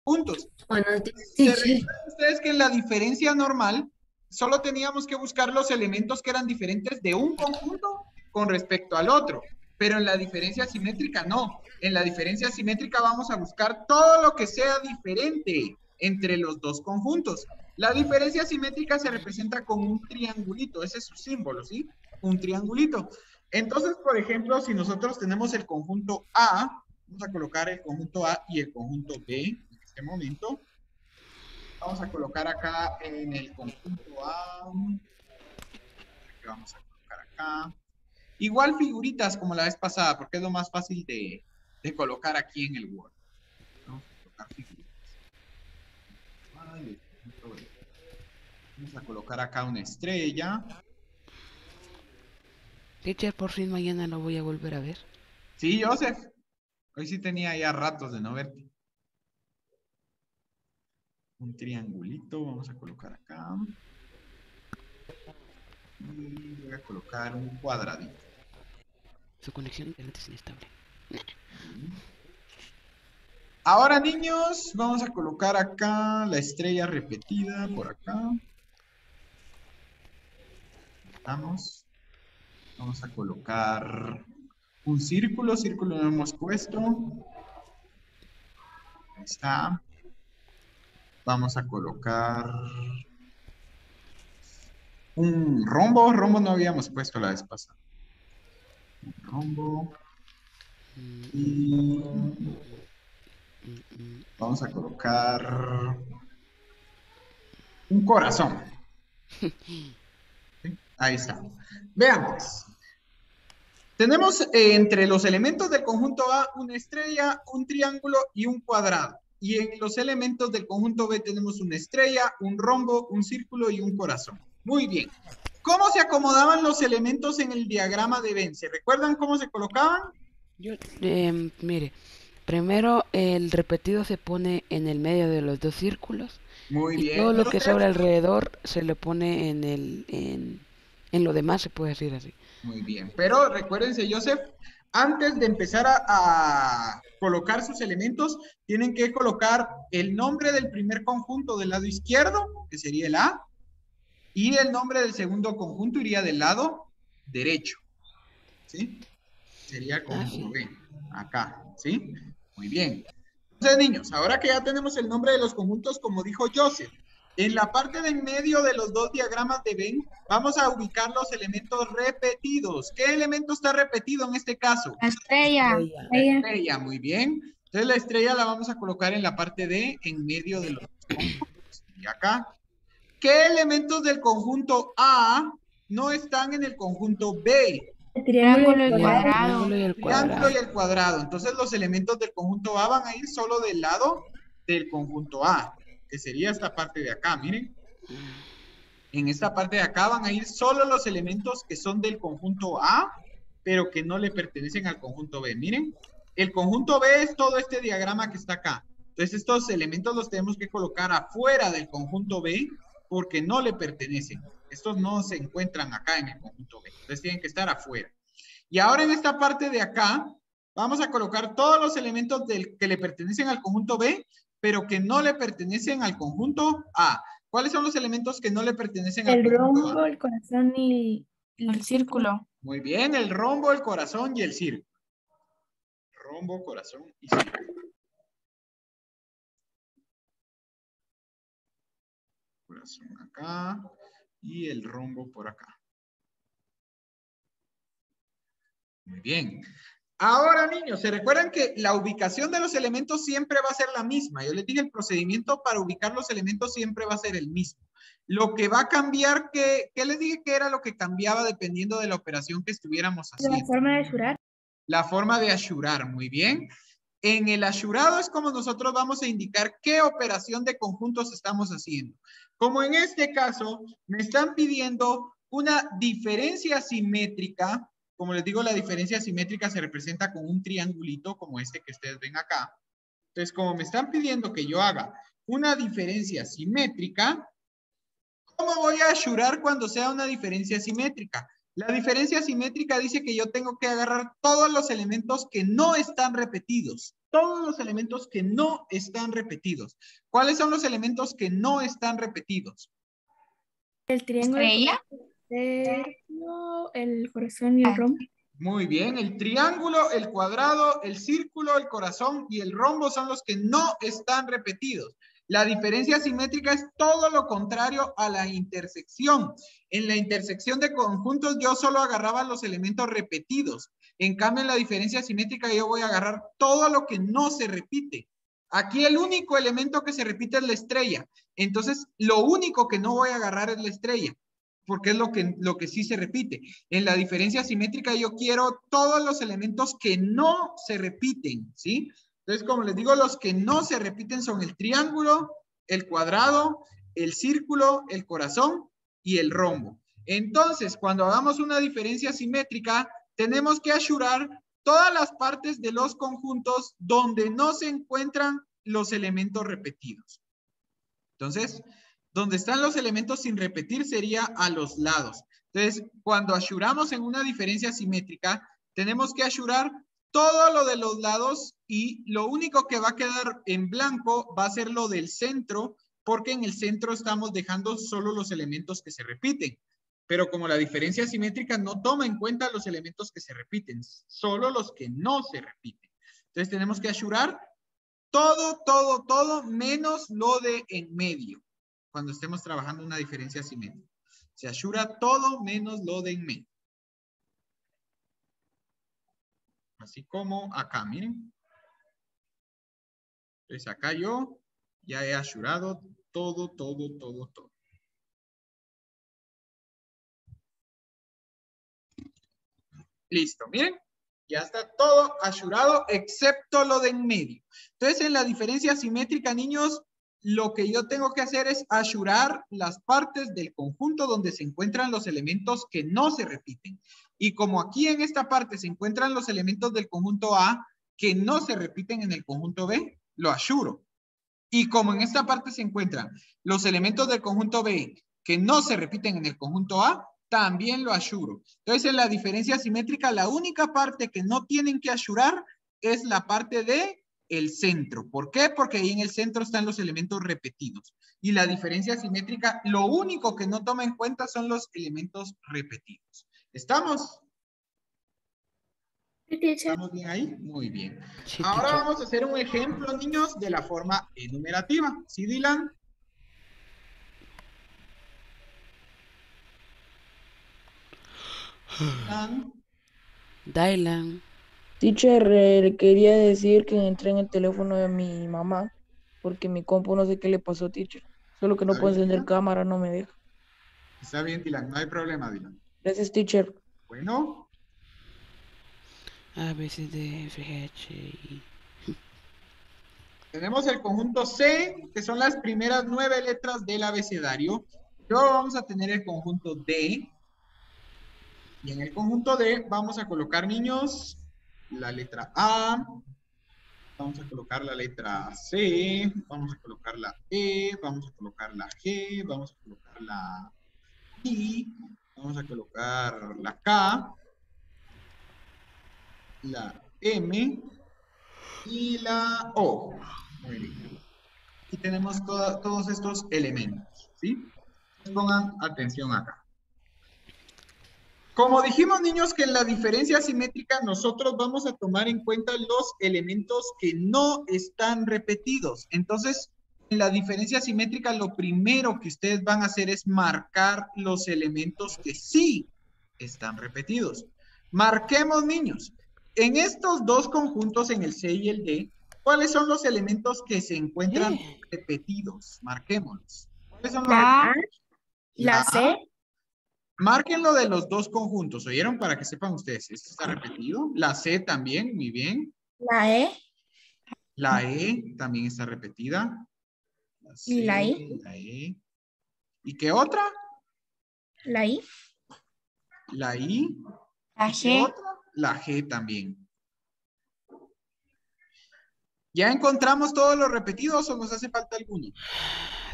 conjuntos. Bueno, ¿Se teacher. recuerdan ustedes que en la diferencia normal solo teníamos que buscar los elementos que eran diferentes de un conjunto con respecto al otro? Pero en la diferencia simétrica no. En la diferencia simétrica vamos a buscar todo lo que sea diferente entre los dos conjuntos. La diferencia simétrica se representa con un triangulito, ese es su símbolo, ¿sí? Un triangulito. Entonces, por ejemplo, si nosotros tenemos el conjunto A, vamos a colocar el conjunto A y el conjunto B en este momento. Vamos a colocar acá en el conjunto A. ¿Qué vamos a colocar acá? Igual figuritas como la vez pasada, porque es lo más fácil de colocar aquí en el Word. Vamos a colocar figuritas. Vamos a colocar acá una estrella. Teacher, por fin mañana lo voy a volver a ver. Sí, Joseph. Hoy sí tenía ya ratos de no verte. Un triangulito, vamos a colocar acá. Y voy a colocar un cuadradito. Su conexión a internet es inestable. Ahora, niños, vamos a colocar acá la estrella repetida por acá. Vamos a colocar un círculo no hemos puesto. Ahí está. Vamos a colocar un rombo. Rombo no habíamos puesto la vez pasada. Un rombo. Y vamos a colocar un corazón. ¿Sí? Ahí está. Veamos. Tenemos entre los elementos del conjunto A una estrella, un triángulo y un cuadrado. Y en los elementos del conjunto B tenemos una estrella, un rombo, un círculo y un corazón. Muy bien. ¿Cómo se acomodaban los elementos en el diagrama de Venn? ¿Se recuerdan cómo se colocaban? Mire, primero el repetido se pone en el medio de los dos círculos Muy y bien, todo lo que Joseph. sobra alrededor se le pone en lo demás, se puede decir así. Muy bien. Pero recuérdense, Joseph, antes de empezar a colocar sus elementos, tienen que colocar el nombre del primer conjunto del lado izquierdo, que sería el A, y el nombre del segundo conjunto iría del lado derecho. ¿Sí? Sería conjunto Sí. B. Acá. ¿Sí? Muy bien. Entonces, niños, ahora que ya tenemos el nombre de los conjuntos, como dijo Joseph, en la parte de en medio de los dos diagramas de Venn, vamos a ubicar los elementos repetidos. ¿Qué elemento está repetido en este caso? La estrella. La estrella, muy bien. Entonces, la estrella la vamos a colocar en la parte de en medio de los dos conjuntos. Y acá. ¿Qué elementos del conjunto A no están en el conjunto B? El triángulo y el El cuadrado. triángulo y el Triángulo cuadrado. y el cuadrado. Entonces los elementos del conjunto A van a ir solo del lado del conjunto A, que sería esta parte de acá, miren. En esta parte de acá van a ir solo los elementos que son del conjunto A, pero que no le pertenecen al conjunto B. Miren, el conjunto B es todo este diagrama que está acá. Entonces estos elementos los tenemos que colocar afuera del conjunto B porque no le pertenecen. Estos no se encuentran acá en el conjunto B. Entonces tienen que estar afuera. Y ahora en esta parte de acá, vamos a colocar todos los elementos que le pertenecen al conjunto B, pero que no le pertenecen al conjunto A. ¿Cuáles son los elementos que no le pertenecen al conjunto A? El rombo, el corazón y el círculo. Muy bien, el rombo, el corazón y el círculo. Rombo, corazón y círculo. Corazón acá y el rombo por acá. Muy bien. Ahora, niños, ¿se recuerdan que la ubicación de los elementos siempre va a ser la misma? Yo les dije, el procedimiento para ubicar los elementos siempre va a ser el mismo. Lo que va a cambiar, ¿qué les dije que era lo que cambiaba dependiendo de la operación que estuviéramos haciendo? La forma de achurar. La forma de achurar, muy bien. En el achurado es como nosotros vamos a indicar qué operación de conjuntos estamos haciendo. Como en este caso, me están pidiendo una diferencia simétrica. Como les digo, la diferencia simétrica se representa con un triangulito como este que ustedes ven acá. Entonces, como me están pidiendo que yo haga una diferencia simétrica, ¿cómo voy a achurar cuando sea una diferencia simétrica? La diferencia simétrica dice que yo tengo que agarrar todos los elementos que no están repetidos. todos los elementos que no están repetidos. ¿Cuáles son los elementos que no están repetidos? El triángulo, Estrella. el círculo, el corazón y el rombo. Muy bien, el triángulo, el cuadrado, el círculo, el corazón y el rombo son los que no están repetidos. La diferencia simétrica es todo lo contrario a la intersección. En la intersección de conjuntos yo solo agarraba los elementos repetidos. En cambio, en la diferencia simétrica yo voy a agarrar todo lo que no se repite. Aquí el único elemento que se repite es la estrella. Entonces, lo único que no voy a agarrar es la estrella, porque es lo que sí se repite. En la diferencia simétrica yo quiero todos los elementos que no se repiten, ¿sí? Entonces, como les digo, los que no se repiten son el triángulo, el cuadrado, el círculo, el corazón y el rombo. Entonces, cuando hagamos una diferencia simétrica, tenemos que asegurar todas las partes de los conjuntos donde no se encuentran los elementos repetidos. Entonces, donde están los elementos sin repetir sería a los lados. Entonces, cuando asuramos en una diferencia simétrica, tenemos que asurar todo lo de los lados y lo único que va a quedar en blanco va a ser lo del centro, porque en el centro estamos dejando solo los elementos que se repiten. Pero como la diferencia simétrica no toma en cuenta los elementos que se repiten, solo los que no se repiten. Entonces tenemos que asurar todo, menos lo de en medio, cuando estemos trabajando una diferencia simétrica. Se asura todo menos lo de en medio. Así como acá, miren. Entonces acá yo ya he asurado todo. Listo, miren. Ya está todo asurado excepto lo de en medio. Entonces en la diferencia simétrica, niños, lo que yo tengo que hacer es asurar las partes del conjunto donde se encuentran los elementos que no se repiten. Y como aquí en esta parte se encuentran los elementos del conjunto A que no se repiten en el conjunto B, lo asuro. Y como en esta parte se encuentran los elementos del conjunto B que no se repiten en el conjunto A, también lo asuro. Entonces en la diferencia simétrica, la única parte que no tienen que asurar es la parte de el centro. ¿Por qué? Porque ahí en el centro están los elementos repetidos. Y la diferencia simétrica, lo único que no toma en cuenta son los elementos repetidos. ¿Estamos? ¿Estamos bien ahí? Muy bien. Sí, Ahora teacher. vamos a hacer un ejemplo, niños, de la forma enumerativa. ¿Sí, Dylan? Dylan. Dylan. Teacher, le quería decir que entré en el teléfono de mi mamá porque mi compu no sé qué le pasó, teacher. Solo que no ¿Está puedo bien, encender Dylan? cámara, no me deja. Está bien, Dylan. No hay problema, Dylan. Gracias, teacher. Bueno. A, B, C, D, F, G, H, I. Tenemos el conjunto C, que son las primeras 9 letras del abecedario. Luego vamos a tener el conjunto D. Y en el conjunto D vamos a colocar, niños, la letra A. Vamos a colocar la letra C. Vamos a colocar la E. Vamos a colocar la G. Vamos a colocar la I. Vamos a colocar la K. La M. Y la O. Muy bien. Y tenemos todos estos elementos, ¿sí? Pongan atención acá. Como dijimos, niños, que en la diferencia simétrica nosotros vamos a tomar en cuenta los elementos que no están repetidos. Entonces, en la diferencia simétrica, lo primero que ustedes van a hacer es marcar los elementos que sí están repetidos. Marquemos, niños. En estos dos conjuntos, en el C y el D, ¿cuáles son los elementos que se encuentran repetidos? Marquémoslos. ¿Cuáles son los La A, La la C, Márquenlo de los dos conjuntos, ¿oyeron? Para que sepan ustedes. Este está repetido. La C también, muy bien. la E La E también está repetida. La C, y la I. la E. ¿Y qué otra? La I. La I. La ¿Y qué G. otra? La G también. ¿Ya encontramos todos los repetidos o nos hace falta alguno?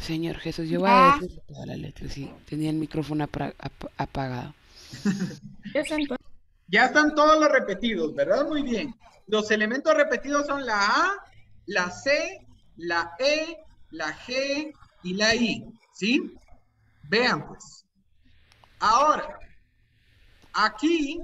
Señor Jesús, yo voy a Ya. decir todas las letras. Sí, tenía el micrófono apagado. Yo siento. Ya están todos los repetidos, ¿verdad? Muy bien. Los elementos repetidos son la A, la C, la E, la G y la I, ¿sí? Vean pues. Ahora, aquí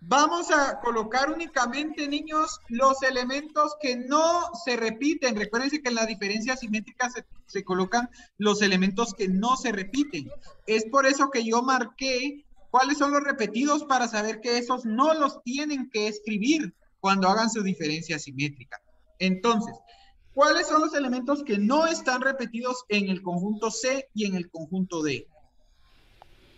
vamos a colocar únicamente, niños, los elementos que no se repiten. Recuérdense que en la diferencia simétrica se colocan los elementos que no se repiten. Es por eso que yo marqué cuáles son los repetidos para saber que esos no los tienen que escribir cuando hagan su diferencia simétrica. Entonces, ¿cuáles son los elementos que no están repetidos en el conjunto C y en el conjunto D?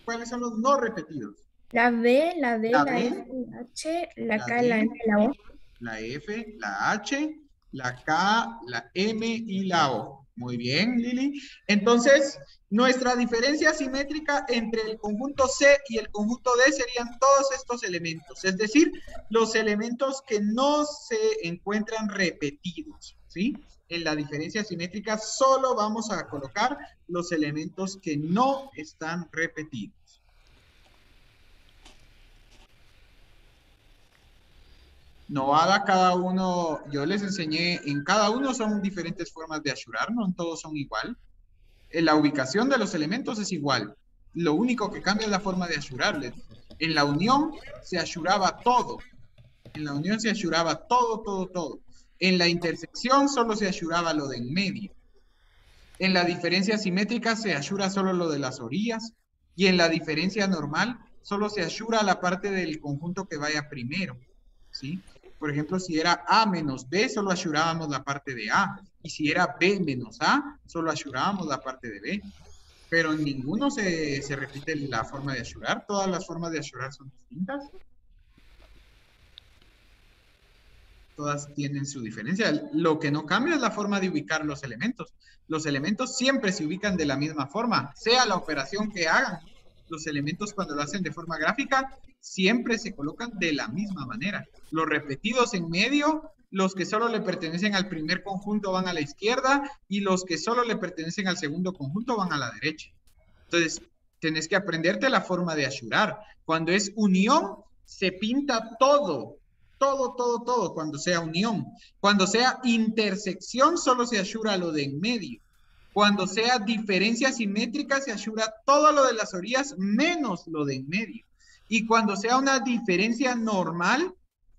¿Cuáles son los no repetidos? La B, la D, La la B, F, la H, la la K, D, la M, la O. la F, la H, la K, la M y la O. Muy bien, Lili. Entonces, nuestra diferencia simétrica entre el conjunto C y el conjunto D serían todos estos elementos, es decir, los elementos que no se encuentran repetidos, ¿sí? En la diferencia simétrica solo vamos a colocar los elementos que no están repetidos. No haga cada uno, yo les enseñé, en cada uno son diferentes formas de ashurar, no en todos son igual. En la ubicación de los elementos es igual. Lo único que cambia es la forma de ashurarles. En la unión se ashuraba todo. En la unión se ashuraba todo, todo, todo. En la intersección solo se ashuraba lo de en medio. En la diferencia simétrica se ashura solo lo de las orillas. Y en la diferencia normal solo se ashura la parte del conjunto que vaya primero, ¿sí? Por ejemplo, si era A menos B, solo ashurábamos la parte de A. Y si era B menos A, solo ashurábamos la parte de B. Pero en ninguno se repite la forma de ashurar. Todas las formas de ashurar son distintas. Todas tienen su diferencia. Lo que no cambia es la forma de ubicar los elementos. Los elementos siempre se ubican de la misma forma, sea la operación que hagan. Los elementos cuando lo hacen de forma gráfica siempre se colocan de la misma manera. Los repetidos en medio, los que solo le pertenecen al primer conjunto van a la izquierda y los que solo le pertenecen al segundo conjunto van a la derecha. Entonces, tenés que aprenderte la forma de ashurar. Cuando es unión, se pinta todo. Todo, todo, todo cuando sea unión. Cuando sea intersección, solo se ashura lo de en medio. Cuando sea diferencia simétrica, se ashura todo lo de las orillas menos lo de en medio. Y cuando sea una diferencia normal,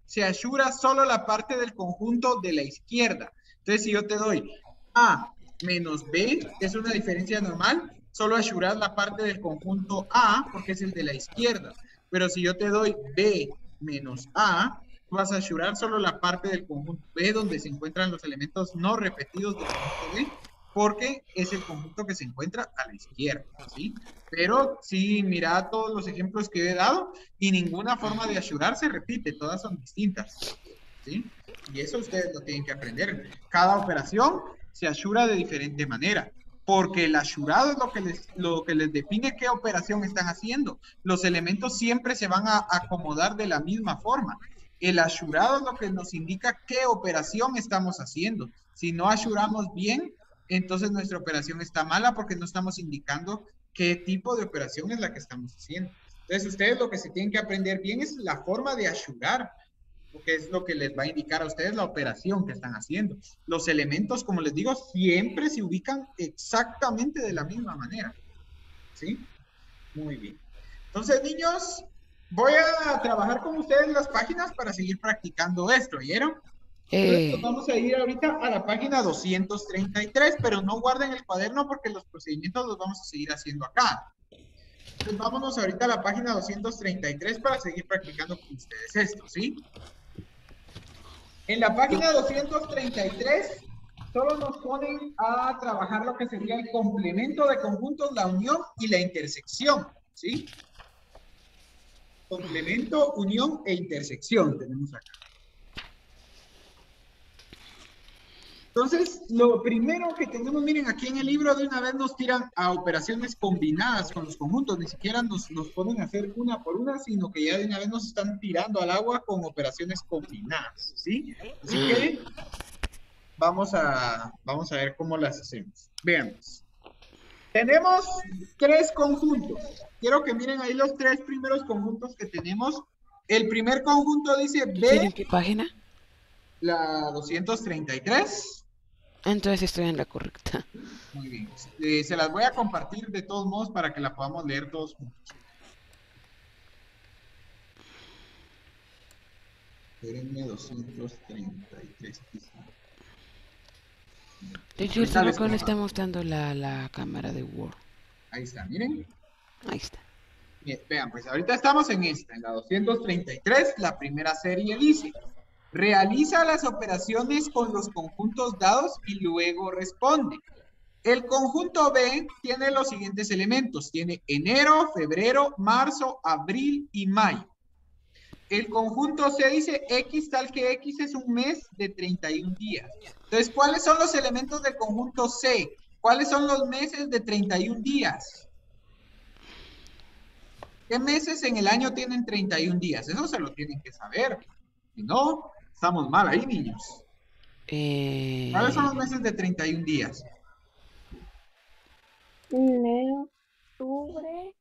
se ashura solo la parte del conjunto de la izquierda. Entonces, si yo te doy A menos B, que es una diferencia normal, solo ashuras la parte del conjunto A, porque es el de la izquierda. Pero si yo te doy B menos A, vas a ashurar solo la parte del conjunto B, donde se encuentran los elementos no repetidos del conjunto B, porque es el conjunto que se encuentra a la izquierda, ¿sí? Pero sí, mira todos los ejemplos que he dado y ninguna forma de ashurar se repite, todas son distintas, ¿sí? Y eso ustedes lo tienen que aprender. Cada operación se ashura de diferente manera, porque el ashurado es lo que les define qué operación están haciendo. Los elementos siempre se van a acomodar de la misma forma. El ashurado es lo que nos indica qué operación estamos haciendo. Si no ashuramos bien, entonces nuestra operación está mala porque no estamos indicando qué tipo de operación es la que estamos haciendo. Entonces, ustedes lo que se tienen que aprender bien es la forma de ashurar, porque es lo que les va a indicar a ustedes la operación que están haciendo. Los elementos, como les digo, siempre se ubican exactamente de la misma manera, ¿sí? Muy bien. Entonces, niños, voy a trabajar con ustedes las páginas para seguir practicando esto, ¿oyeron? Entonces, vamos a ir ahorita a la página 233, pero no guarden el cuaderno porque los procedimientos los vamos a seguir haciendo acá. Entonces, vámonos ahorita a la página 233 para seguir practicando con ustedes esto, ¿sí? En la página 233 solo nos ponen a trabajar lo que sería el complemento de conjuntos, la unión y la intersección, ¿sí? Complemento, unión e intersección tenemos acá. Entonces, lo primero que tenemos, miren, aquí en el libro de una vez nos tiran a operaciones combinadas con los conjuntos, ni siquiera nos ponen a hacer una por una, sino que ya de una vez nos están tirando al agua con operaciones combinadas, ¿sí? Así que vamos a ver cómo las hacemos. Veamos. Tenemos 3 conjuntos. Quiero que miren ahí los 3 primeros conjuntos que tenemos. El primer conjunto dice B. ¿En qué página? La 233. Entonces estoy en la correcta. Muy bien. Se las voy a compartir de todos modos para que la podamos leer todos juntos. Espérenme, 233. Teacher, solo que no está mostrando la cámara de Word. Ahí está, miren. Ahí está. Bien, vean, pues ahorita estamos en esta, en la 233, la primera serie dice: realiza las operaciones con los conjuntos dados y luego responde. El conjunto B tiene los siguientes elementos. Tiene enero, febrero, marzo, abril y mayo. El conjunto C dice X tal que X es un mes de 31 días. Entonces, ¿cuáles son los elementos del conjunto C? ¿Cuáles son los meses de 31 días? ¿Qué meses en el año tienen 31 días? Eso se lo tienen que saber. Si no, estamos mal ahí, niños. ¿Cuáles son los meses de 31 días? Enero, octubre.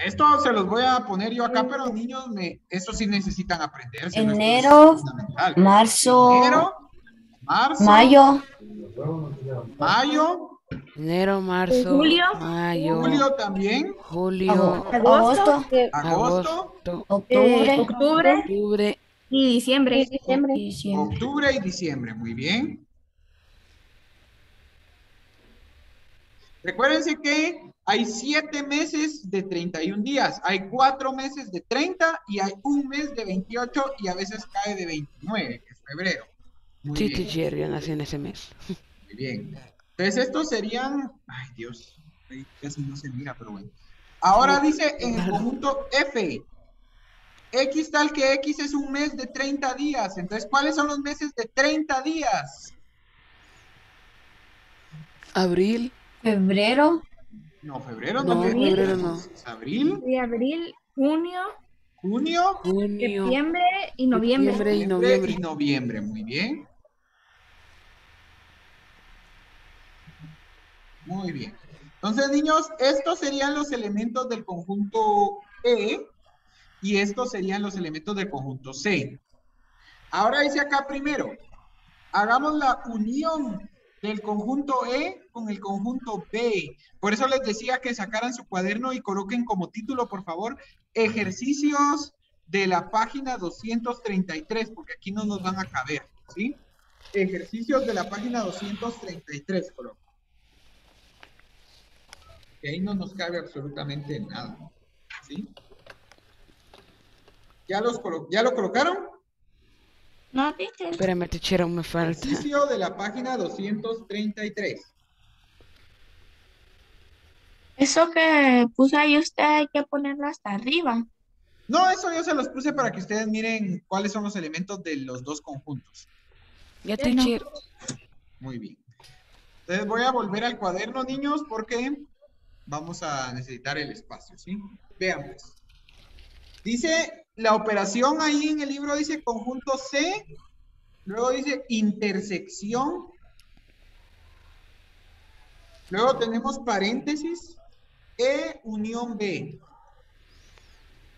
Esto se los voy a poner yo acá, pero niños, eso sí necesitan aprenderse. Enero, marzo, Enero, marzo, mayo, enero, marzo, Julio. mayo, julio también, julio, agosto, agosto, octubre, octubre, Y diciembre. diciembre. octubre y diciembre. Muy bien. Recuérdense que hay 7 meses de 31 días, hay 4 meses de 30 y hay un mes de 28 y a veces cae de 29, que es febrero. Muy sí, bien, teacher, yo nací en ese mes. muy bien. Entonces estos serían, ay Dios, ahí casi no se mira, pero bueno. Ahora dice en el conjunto F, X tal que X es un mes de 30 días. Entonces, ¿cuáles son los meses de 30 días? Abril, Febrero, No, febrero no, no. febrero no. Es abril, De abril, junio, junio, Junio, septiembre y noviembre. septiembre y septiembre noviembre. y noviembre. Muy bien. Muy bien. Entonces, niños, estos serían los elementos del conjunto E y estos serían los elementos del conjunto C. Ahora dice acá primero, hagamos la unión del conjunto E con el conjunto B. Por eso les decía que sacaran su cuaderno y coloquen como título, por favor, ejercicios de la página 233, porque aquí no nos van a caber, ¿sí? Ejercicios de la página 233, coloco. Que ahí no nos cabe absolutamente nada, ¿sí? ¿Ya lo colocaron? No, teacher. Espérame, teacher, aún me falta. Ejercicio de la página 233. Eso que puso ahí usted hay que ponerlo hasta arriba. No, eso yo se los puse para que ustedes miren cuáles son los elementos de los dos conjuntos. Ya, teacher. Muy bien. Entonces voy a volver al cuaderno, niños, porque vamos a necesitar el espacio, ¿sí? Veamos. Dice, la operación ahí en el libro dice conjunto C, luego dice intersección, luego tenemos paréntesis, E unión B.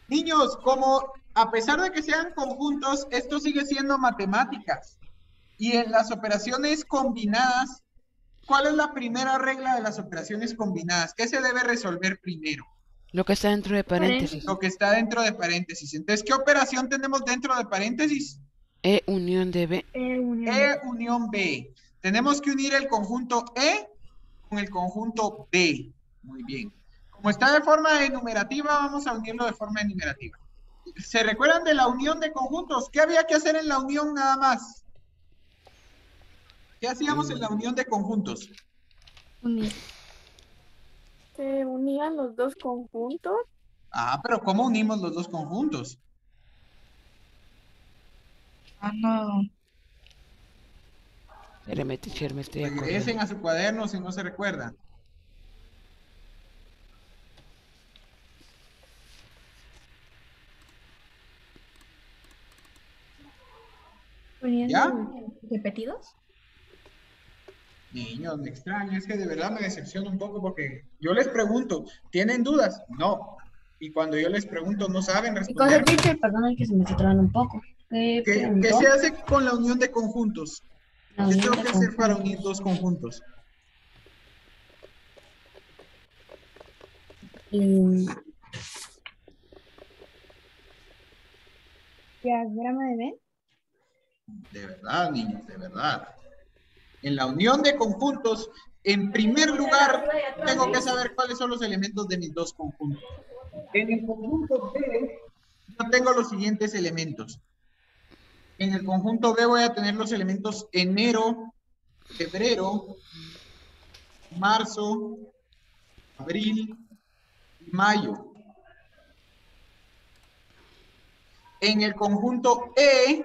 Niños, como a pesar de que sean conjuntos, esto sigue siendo matemáticas. Y en las operaciones combinadas, ¿cuál es la primera regla de las operaciones combinadas? ¿Qué se debe resolver primero? Lo que está dentro de paréntesis. Lo que está dentro de paréntesis. Entonces, ¿qué operación tenemos dentro de paréntesis? E unión de B. E unión B. Tenemos que unir el conjunto E con el conjunto B. Muy bien. Como está de forma enumerativa, vamos a unirlo de forma enumerativa. ¿Se recuerdan de la unión de conjuntos? ¿Qué había que hacer en la unión nada más? ¿Qué hacíamos en la unión de conjuntos? Se unían los dos conjuntos. Ah, pero ¿cómo unimos los dos conjuntos? No. Espérame, teacher, me estoy Regresen acordando. a su cuaderno si no se recuerdan. ¿Ya? ¿Repetidos? Niños, me extraña, es que de verdad me decepciona un poco porque yo les pregunto, ¿tienen dudas? No. Y cuando yo les pregunto, no saben ¿Qué cosa, responder. teacher? Perdón, que se me está trabando un poco. ¿Qué ¿Qué preguntó? se hace con la unión de conjuntos? La ¿Qué unión tengo de que hacer para conjuntos. unir dos conjuntos? Mm, Diagrama de Venn. De verdad, niños, de verdad. En la unión de conjuntos, en primer lugar, tengo que saber cuáles son los elementos de mis dos conjuntos. En el conjunto B, yo tengo los siguientes elementos. En el conjunto B voy a tener los elementos enero, febrero, marzo, abril y mayo. En el conjunto E,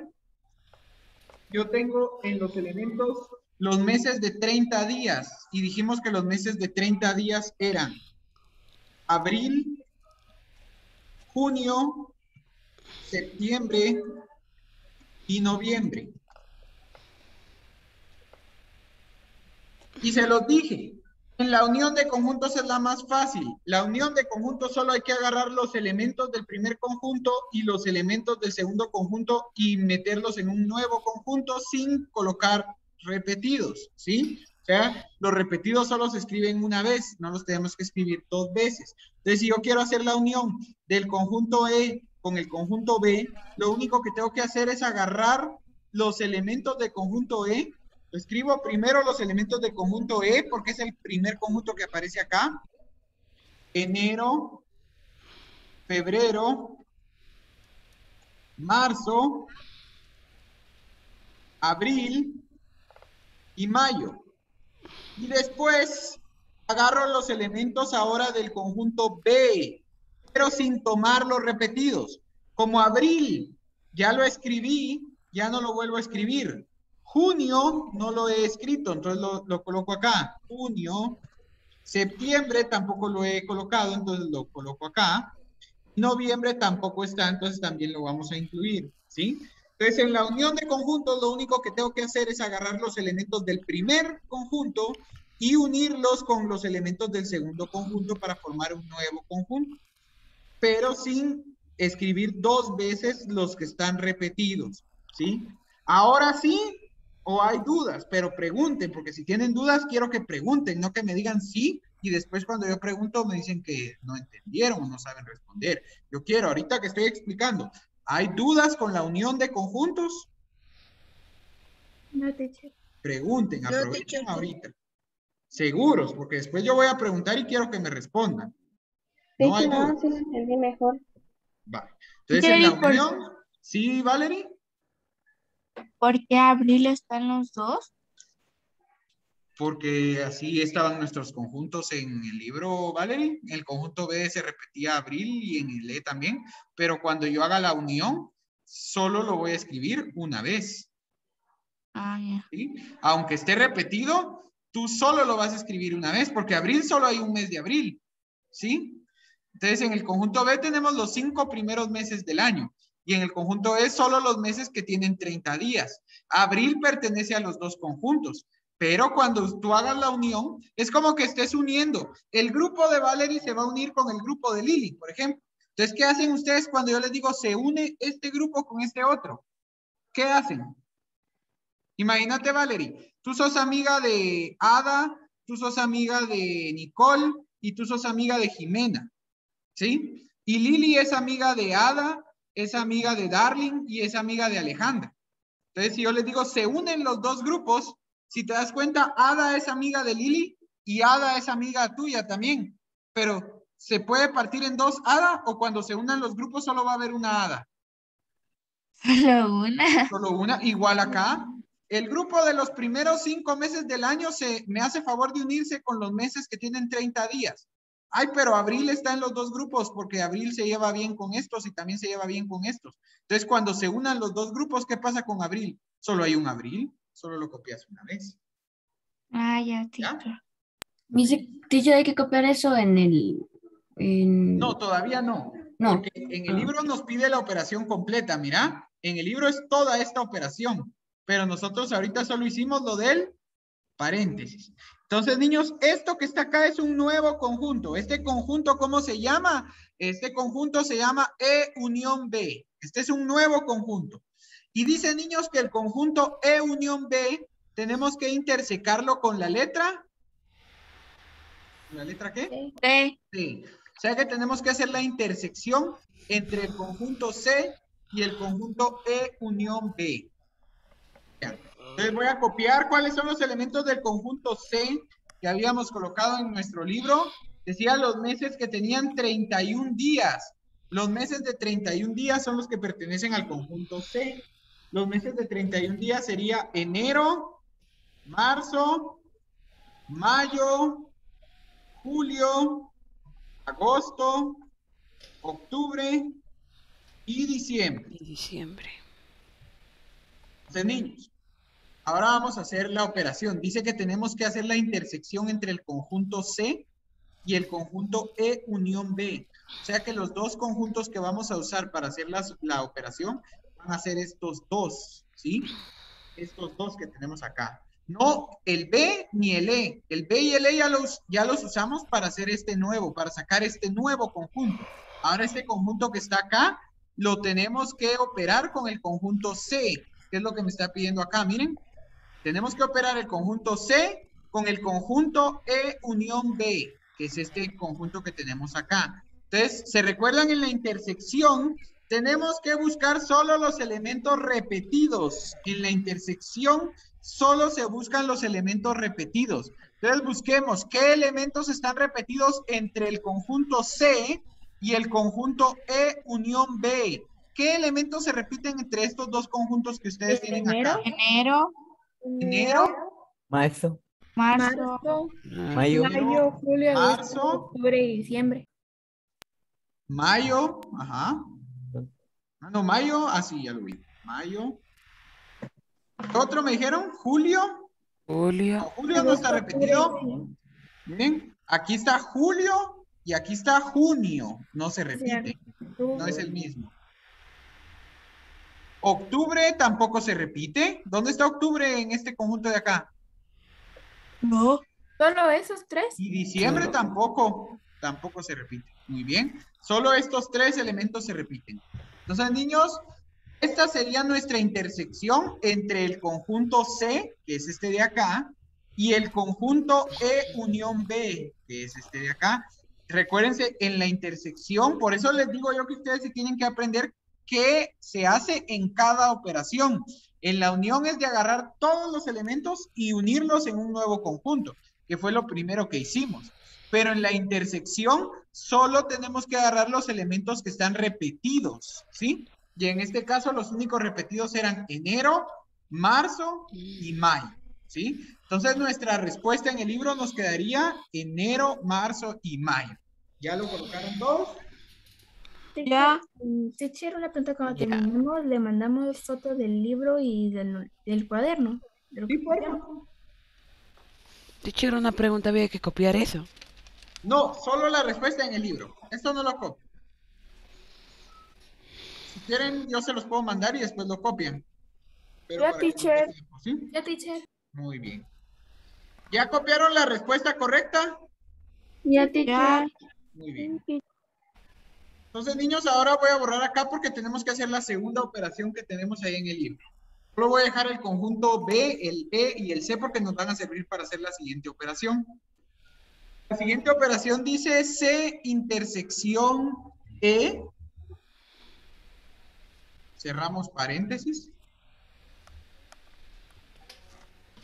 yo tengo en los elementos los meses de 30 días. Y dijimos que los meses de 30 días eran abril, junio, septiembre y noviembre. Y se los dije, en la unión de conjuntos es la más fácil. La unión de conjuntos solo hay que agarrar los elementos del primer conjunto y los elementos del segundo conjunto y meterlos en un nuevo conjunto sin colocar repetidos, ¿sí? O sea, los repetidos solo se escriben una vez, no los tenemos que escribir dos veces. Entonces, si yo quiero hacer la unión del conjunto E con el conjunto B, lo único que tengo que hacer es agarrar los elementos del conjunto E. Escribo primero los elementos del conjunto E porque es el primer conjunto que aparece acá. Enero, febrero, marzo, abril y mayo. Y después agarro los elementos ahora del conjunto B, pero sin tomar los repetidos. Como abril ya lo escribí, ya no lo vuelvo a escribir. Junio no lo he escrito, entonces lo coloco acá. Junio, septiembre tampoco lo he colocado, entonces lo coloco acá. Noviembre tampoco está, entonces también lo vamos a incluir, ¿sí? Entonces, en la unión de conjuntos, lo único que tengo que hacer es agarrar los elementos del primer conjunto y unirlos con los elementos del segundo conjunto para formar un nuevo conjunto, pero sin escribir dos veces los que están repetidos, ¿sí? Ahora sí, o hay dudas, pero pregunten, porque si tienen dudas, quiero que pregunten, no que me digan sí, y después cuando yo pregunto me dicen que no entendieron o no saben responder. Yo quiero, ahorita que estoy explicando, ¿hay dudas con la unión de conjuntos? No, teacher. Pregunten, aprovechen ahorita. Seguros, porque después yo voy a preguntar y quiero que me respondan. No hay dudas. Sí, lo entendí mejor. Vale. Entonces, en la unión, ¿sí, Valerie? ¿Por qué abril están los dos? Porque así estaban nuestros conjuntos en el libro, Valerie. En el conjunto B se repetía abril y en el E también, pero cuando yo haga la unión, solo lo voy a escribir una vez. ¿Sí? Aunque esté repetido, tú solo lo vas a escribir una vez, porque abril solo hay un mes de abril. ¿Sí? Entonces, en el conjunto B tenemos los 5 primeros meses del año. Y en el conjunto E solo los meses que tienen 30 días. Abril pertenece a los dos conjuntos. Pero cuando tú hagas la unión, es como que estés uniendo. El grupo de Valerie se va a unir con el grupo de Lili, por ejemplo. Entonces, ¿qué hacen ustedes cuando yo les digo se une este grupo con este otro? ¿Qué hacen? Imagínate, Valerie, tú sos amiga de Ada, tú sos amiga de Nicole y tú sos amiga de Jimena, ¿sí? Y Lili es amiga de Ada, es amiga de Darling y es amiga de Alejandra. Entonces, si yo les digo se unen los dos grupos, si te das cuenta, Ada es amiga de Lili y Ada es amiga tuya también. Pero, ¿se puede partir en dos Ada o cuando se unan los grupos solo va a haber una Ada? Solo una. Solo una, igual acá. El grupo de los primeros 5 meses del año me hace favor de unirse con los meses que tienen 30 días. Ay, pero abril está en los dos grupos porque abril se lleva bien con estos y también se lleva bien con estos. Entonces, cuando se unan los dos grupos, ¿qué pasa con abril? Solo hay un abril, solo lo copias una vez. Ya, ¿Ya? teacher. Dice, teacher, hay que copiar eso en el... No, todavía no. No. Porque en el libro nos pide la operación completa, mira. En el libro es toda esta operación. Pero nosotros ahorita solo hicimos lo del paréntesis. Entonces, niños, esto que está acá es un nuevo conjunto. Este conjunto, ¿cómo se llama? Este conjunto se llama E unión B. Este es un nuevo conjunto. Y dice, niños, que el conjunto E unión B tenemos que intersecarlo con la letra. ¿La letra qué? C. Sí. O sea que tenemos que hacer la intersección entre el conjunto C y el conjunto E unión B. Ya. Entonces voy a copiar cuáles son los elementos del conjunto C que habíamos colocado en nuestro libro. Decía los meses que tenían 31 días. Los meses de 31 días son los que pertenecen al conjunto C. Los meses de 31 días sería enero, marzo, mayo, julio, agosto, octubre y diciembre. Y diciembre. Entonces, niños, ahora vamos a hacer la operación. Dice que tenemos que hacer la intersección entre el conjunto C y el conjunto E unión B. O sea que los dos conjuntos que vamos a usar para hacer la operación van a ser estos dos, ¿sí? Estos dos que tenemos acá. No el B ni el E. El B y el E ya los usamos para hacer este nuevo, para sacar este nuevo conjunto. Ahora este conjunto que está acá lo tenemos que operar con el conjunto C, que es lo que me está pidiendo acá, miren. Tenemos que operar el conjunto C con el conjunto E unión B, que es este conjunto que tenemos acá. Entonces, ¿se recuerdan en la intersección? Tenemos que buscar solo los elementos repetidos. En la intersección solo se buscan los elementos repetidos. Entonces, busquemos qué elementos están repetidos entre el conjunto C y el conjunto E unión B. ¿Qué elementos se repiten entre estos dos conjuntos que ustedes tienen acá? Enero, Enero, Marzo, marzo, mayo, julio, marzo, octubre y diciembre. mayo, ajá. Ah, no, mayo, así ya lo vi. Mayo. ¿Otro me dijeron? ¿Julio? No, Julio. julio no está repetido. Miren, aquí está julio y aquí está junio. No se repite. No es el mismo. Octubre tampoco se repite. ¿Dónde está octubre en este conjunto de acá? no, Solo esos tres. Y diciembre tampoco se repite. Muy bien. Solo estos tres elementos se repiten. Entonces, niños, esta sería nuestra intersección entre el conjunto C, que es este de acá, y el conjunto E unión B, que es este de acá. Recuérdense, en la intersección, por eso les digo yo que ustedes se tienen que aprender qué se hace en cada operación. En la unión es de agarrar todos los elementos y unirlos en un nuevo conjunto, que fue lo primero que hicimos. Pero en la intersección solo tenemos que agarrar los elementos que están repetidos, ¿sí? Y en este caso los únicos repetidos eran enero, marzo y mayo, ¿sí? Entonces nuestra respuesta en el libro nos quedaría enero, marzo y mayo. ¿Ya lo colocaron todos? ya, Teacher, una pregunta. Cuando Ya. terminemos, le mandamos fotos del libro y del cuaderno. de lo Sí, que por copiamos. favor. Teacher, una pregunta, había que copiar eso. No, solo la respuesta en el libro. Esto no lo copio. Si quieren, yo se los puedo mandar y después lo copian. Pero Ya, para que teacher. tenga tiempo, ¿sí? Ya, teacher. Muy bien. ¿Ya copiaron la respuesta correcta? Ya, teacher. ya, Muy bien. Entonces, niños, ahora voy a borrar acá porque tenemos que hacer la segunda operación que tenemos ahí en el libro. Solo voy a dejar el conjunto B, el E y el C porque nos van a servir para hacer la siguiente operación. La siguiente operación dice C intersección E. Cerramos paréntesis.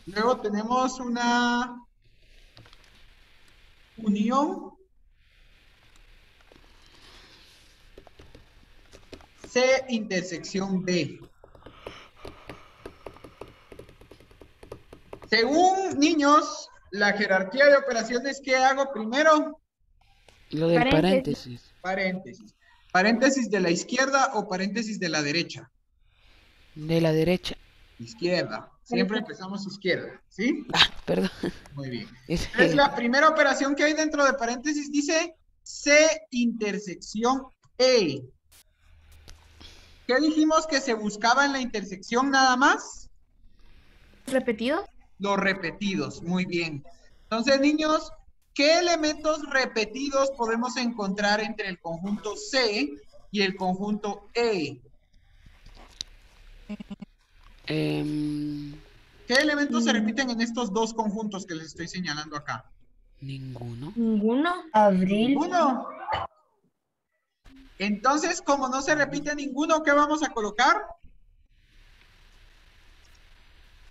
Luego tenemos una unión C intersección B. Según niños, la jerarquía de operaciones, ¿qué hago primero? Lo del Paréntesis. paréntesis. Paréntesis. ¿Paréntesis de la izquierda o paréntesis de la derecha? De la derecha. Izquierda. Siempre empezamos izquierda, ¿sí? Ah, perdón. Muy bien. Es- Entonces, la primera operación que hay dentro de paréntesis dice C intersección E. ¿Qué dijimos que se buscaba en la intersección nada más? ¿Repetido? Los repetidos, muy bien. Entonces, niños, ¿qué elementos repetidos podemos encontrar entre el conjunto C y el conjunto E? Em, ¿Qué elementos se repiten en estos dos conjuntos que les estoy señalando acá? ninguno. Ninguno. Abril. Uno. Entonces, como no se repite ninguno, ¿qué vamos a colocar?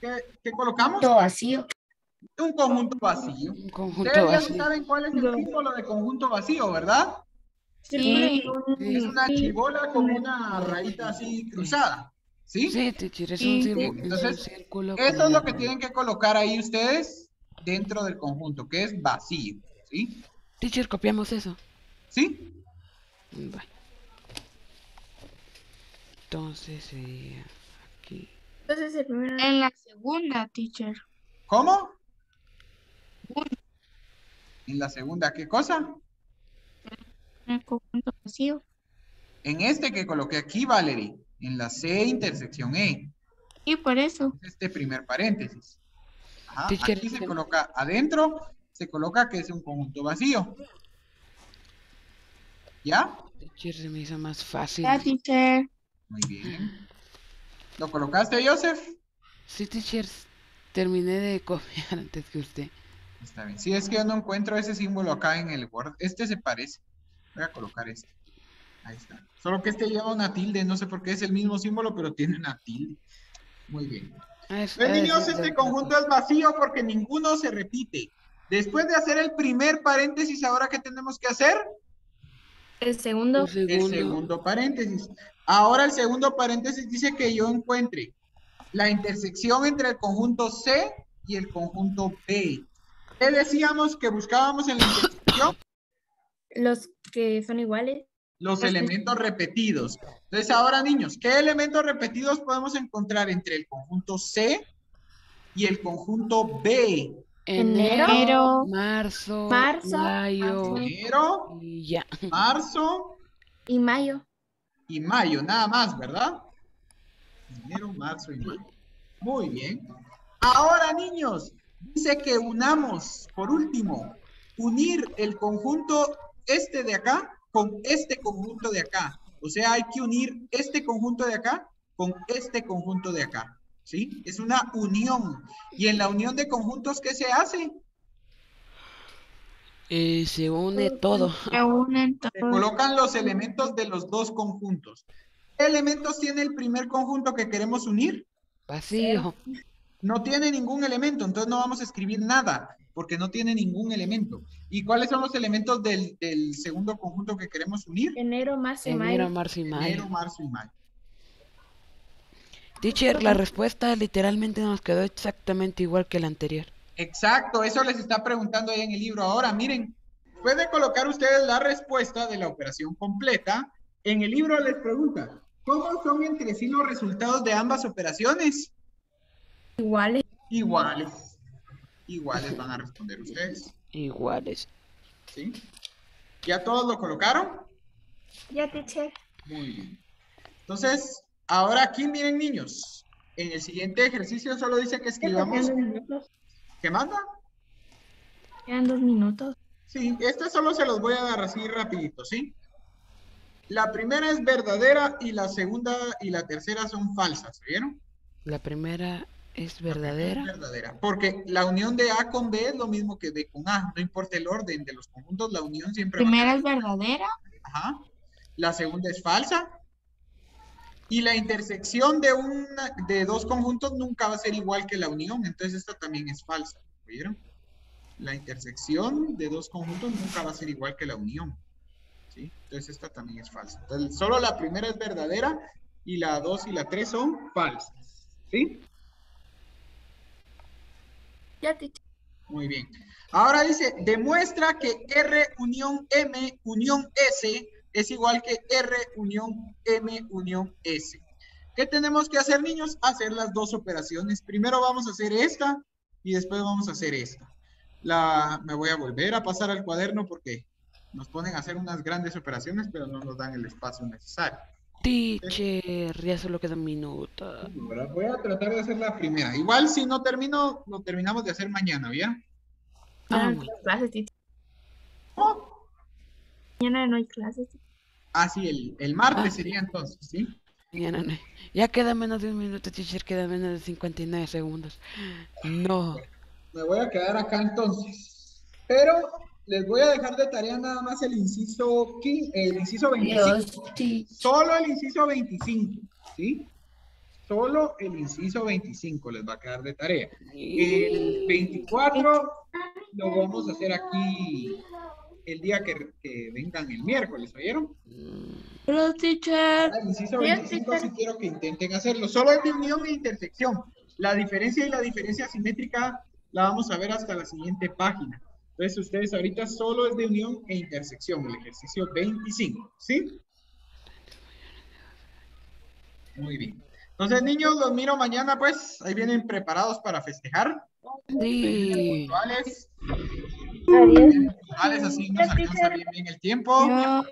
¿Qué colocamos? Todo vacío. Un conjunto vacío. Un conjunto Ustedes ya vacío. saben cuál es el símbolo de conjunto vacío, ¿verdad? Sí. Es una chibola con una rayita así cruzada. ¿Sí? Sí, teacher, es Sí. un Entonces, círculo. Eso con es lo una que tienen que colocar ahí ustedes dentro del conjunto, que es vacío. ¿Sí? Teacher, copiamos eso. ¿Sí? Vale. Entonces sería aquí. Entonces el primero. En la segunda, teacher. ¿Cómo? En la segunda, ¿qué cosa? En el conjunto vacío. En este que coloqué aquí, Valerie, en la C intersección E, Y por eso. este primer paréntesis. Ajá, Teacher, aquí se coloca adentro, se coloca que es un conjunto vacío. ¿Ya? teacher se me hizo más fácil. Ya, teacher. Muy bien. ¿Lo colocaste, Joseph? Sí, teacher, terminé de copiar antes que usted. Está bien. Sí, es que yo no encuentro ese símbolo acá en el Word. Este se parece. Voy a colocar este. Ahí está. Solo que este lleva una tilde. No sé por qué es el mismo símbolo, pero tiene una tilde. Muy bien. Pues, niños, este conjunto es vacío porque ninguno se repite. Después de hacer el primer paréntesis, ¿ahora qué tenemos que hacer? El segundo. El segundo paréntesis. Ahora el segundo paréntesis dice que yo encuentre la intersección entre el conjunto C y el conjunto B. ¿Qué decíamos que buscábamos en la intersección? Los que son iguales. Los elementos repetidos. Entonces ahora, niños, ¿qué elementos repetidos podemos encontrar entre el conjunto C y el conjunto B? Enero, marzo, Marzo, mayo Enero, y ya. marzo Y mayo. y mayo, nada más, ¿verdad? Enero, marzo y mayo. Muy bien. Ahora, niños, dice que unamos, por último, unir el conjunto este de acá con este conjunto de acá. O sea, hay que unir este conjunto de acá con este conjunto de acá. ¿Sí? Es una unión. Y en la unión de conjuntos, ¿qué se hace? Se une todo. Se unen Se todos. colocan los elementos de los dos conjuntos. ¿Qué elementos tiene el primer conjunto que queremos unir? Vacío. No tiene ningún elemento, entonces no vamos a escribir nada, porque no tiene ningún elemento. ¿Y cuáles son los elementos del segundo conjunto que queremos unir? Enero, marzo y Enero, mayo. marzo y mayo. Enero, marzo y mayo. Teacher, la respuesta literalmente nos quedó exactamente igual que la anterior. Exacto, eso les está preguntando ahí en el libro. Ahora, miren, pueden colocar ustedes la respuesta de la operación completa. En el libro les pregunta, ¿cómo son entre sí los resultados de ambas operaciones? Iguales. Iguales. Iguales van a responder ustedes. Iguales. ¿Sí? ¿Ya todos lo colocaron? Ya, teacher. Muy bien. Entonces, ahora aquí miren, niños. En el siguiente ejercicio solo dice que escribamos. ¿Qué manda? Quedan 2 minutos. Sí, este solo se los voy a dar así rapidito, ¿sí? La primera es verdadera y la segunda y la tercera son falsas, ¿vieron? La primera es La primera verdadera. es verdadera, porque la unión de A con B es lo mismo que B con A, no importa el orden de los conjuntos, la unión siempre va a Primera ser. es verdadera. Ajá. La segunda es falsa. Y la intersección de dos conjuntos nunca va a ser igual que la unión, entonces esta también es falsa, ¿vieron? La intersección de dos conjuntos nunca va a ser igual que la unión, ¿sí? Entonces esta también es falsa. Entonces solo la primera es verdadera y la 2 y la 3 son falsas, ¿sí? Ya, teacher. Muy bien. Ahora dice, demuestra que R unión M unión S es igual que R unión M unión S. ¿Qué tenemos que hacer, niños? Hacer las dos operaciones. Primero vamos a hacer esta y después vamos a hacer esta. Me voy a volver a pasar al cuaderno porque nos ponen a hacer unas grandes operaciones, pero no nos dan el espacio necesario. Teacher, ya solo quedan minutos. Ahora voy a tratar de hacer la primera. Igual si no termino, lo terminamos de hacer mañana, ¿bien? Ah, Mañana no bueno. hay clases, teacher. ¿Cómo? Mañana no hay clases. Ah, sí, el martes sería entonces, ¿sí? Mañana no. Ya queda menos de un minuto, teacher, queda menos de 59 segundos. No. Me voy a quedar acá entonces. Pero les voy a dejar de tarea nada más el inciso 25. Dios, sí. Solo el inciso 25, ¿sí? Solo el inciso 25 les va a quedar de tarea. El 24 lo vamos a hacer aquí el día que vengan el miércoles, ¿oyeron? Pero, teacher. El inciso 25 sí quiero que intenten hacerlo. Solo es de unión e intersección. La diferencia y la diferencia simétrica la vamos a ver hasta la siguiente página. Entonces ustedes ahorita solo es de unión e intersección, el ejercicio 25, ¿sí? Muy bien. Entonces, niños, los miro mañana, pues. Ahí vienen preparados para festejar. Sí. Puntuales. Adiós. Puntuales, así nos alcanza bien el tiempo. Yo-